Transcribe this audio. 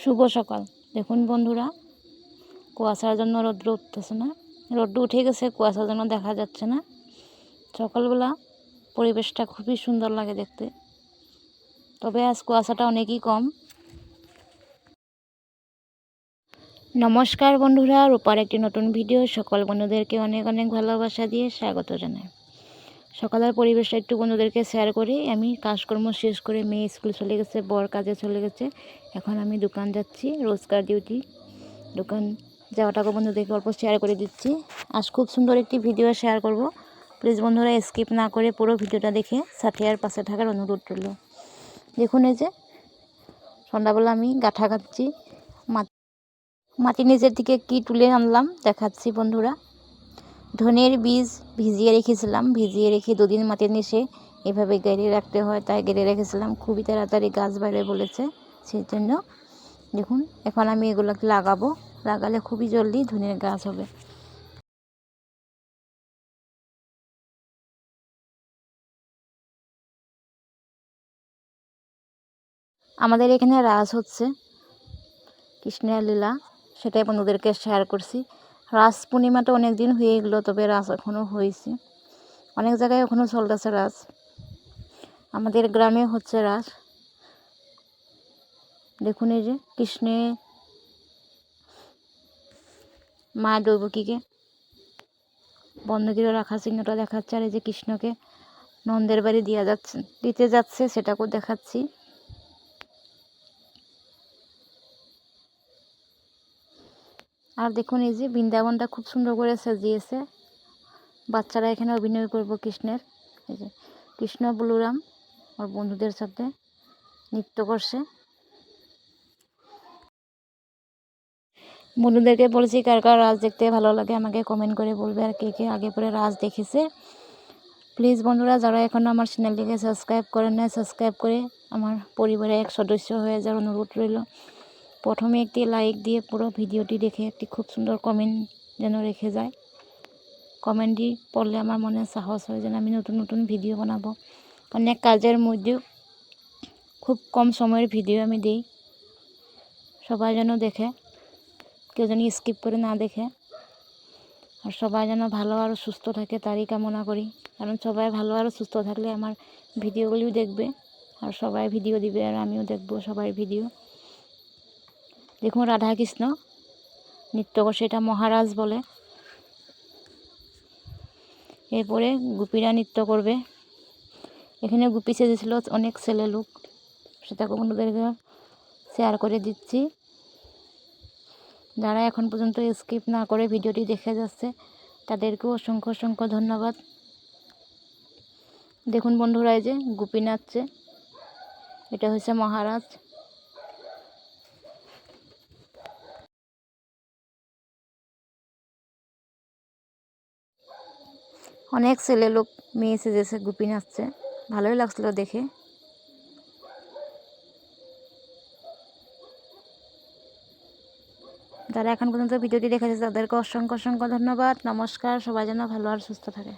শুভ সকাল। দেখুন বন্ধুরা, কুয়াশার জন্য রৌদ্র উঠতেছে না, রৌদ্র উঠে গেছে, কুয়াশার জন্য দেখা যাচ্ছে না। সকালবেলা পরিবেশটা খুবই সুন্দর লাগে দেখতে, তবে আজ কুয়াশাটা অনেকই কম। নমস্কার বন্ধুরা, রূপার একটি নতুন ভিডিও সকল বন্ধুদেরকে অনেক অনেক ভালোবাসা দিয়ে স্বাগত জানাই। সকালের পরিবেশটা একটু বন্ধুদেরকে শেয়ার করি। আমি কাজকর্ম শেষ করে মেয়ে স্কুল চলে গেছে, বর কাজে চলে গেছে, এখন আমি দোকান যাচ্ছি, রোজকার ডিউটি। দোকান যাওয়াটাকে বন্ধুদেরকে অল্প শেয়ার করে দিচ্ছি। আজ খুব সুন্দর একটি ভিডিও শেয়ার করব, প্লিজ বন্ধুরা স্কিপ না করে পুরো ভিডিওটা দেখে সাথে আর পাশে থাকার অনুরোধ রইল। দেখুন এই যে সন্ধ্যাবেলা আমি গাঁঠা কাটছি, মাটির নিচের দিকে কি তুলে আনলাম দেখাচ্ছি বন্ধুরা। ধনের বীজ ভিজিয়ে রেখেছিলাম, ভিজিয়ে রেখে দুদিন মাটির নিচে এভাবে গেড়ে রাখতে হয়, তাই গেড়ে রেখেছিলাম। খুবই তাড়াতাড়ি গাছ বাইরে বলেছে, সেই জন্য দেখুন এখন আমি এগুলোকে লাগাবো, লাগালে খুবই জলদি ধনের গাছ হবে। আমাদের এখানে রাস হচ্ছে, কৃষ্ণের লীলা, সেটাই বন্ধুদেরকে শেয়ার করছি। রাস পূর্ণিমাটা অনেক দিন হয়ে গেলো, তবে রাস এখনও হয়েছে, অনেক জায়গায় এখনও চলতেছে রাস। আমাদের গ্রামে হচ্ছে রাস। দেখুন এই যে কৃষ্ণে মা দৈবকীকে বন্ধকিরে রাখা চিহ্নটা দেখাচ্ছে, আর এই যে কৃষ্ণকে নন্দের বাড়ি দিতে যাচ্ছে, সেটাকেও দেখাচ্ছি। আর দেখুন এই যে বৃন্দাবনটা খুব সুন্দর করে সাজিয়েছে, বাচ্চারা এখানে অভিনয় করবো কৃষ্ণের। এই যে কৃষ্ণ বলরাম আর বন্ধুদের সাথে নৃত্য করছে। বন্ধুদেরকে বলেছি কার কার রাজ দেখতে ভালো লাগে আমাকে কমেন্ট করে বলবে, আর কে কে আগে পরে রাজ দেখেছে। প্লিজ বন্ধুরা যারা এখনও আমার চ্যানেলটিকে সাবস্ক্রাইব করেন না, সাবস্ক্রাইব করে আমার পরিবারের এক সদস্য হয়ে যাওয়ার অনুরোধ রইল। প্রথমে একটি লাইক দিয়ে পুরো ভিডিওটি দেখে একটি খুব সুন্দর কমেন্ট যেন রেখে যায়। কমেন্টটি পড়লে আমার মনে সাহস হয় যেন আমি নতুন নতুন ভিডিও বানাবো। অনেক কাজের মধ্যেও খুব কম সময়ের ভিডিও আমি দিই, সবাই যেন দেখে, কেউ যেন স্কিপ করে না দেখে। আর সবাই যেন ভালো আর সুস্থ থাকে তারই কামনা করি, কারণ সবাই ভালো আর সুস্থ থাকলে আমার ভিডিওগুলিও দেখবে, আর সবাই ভিডিও দিবে আর আমিও দেখবো সবাই ভিডিও। দেখুন রাধা কৃষ্ণ নৃত্য করছে, এটা মহারাজ বলে। এরপরে গোপীরা নৃত্য করবে। এখানে গোপী সেজেছিল অনেক ছেলে লোক, সেটাকে বন্ধুদেরকে শেয়ার করে দিচ্ছি। যারা এখন পর্যন্ত স্কিপ না করে ভিডিওটি দেখে যাচ্ছে তাদেরকেও অসংখ্য অসংখ্য ধন্যবাদ। দেখুন বন্ধুরা এই যে গোপী নাচছে, এটা হচ্ছে মহারাজ। অনেক ছেলে লোক মেয়ে সেজেছে, গোপী নাচছে, ভালোই লাগছিল দেখে। যারা এখন পর্যন্ত ভিডিওটি দেখেছে তাদেরকে অসংখ্য অসংখ্য ধন্যবাদ। নমস্কার, সবাই যেন ভালো আর সুস্থ থাকে।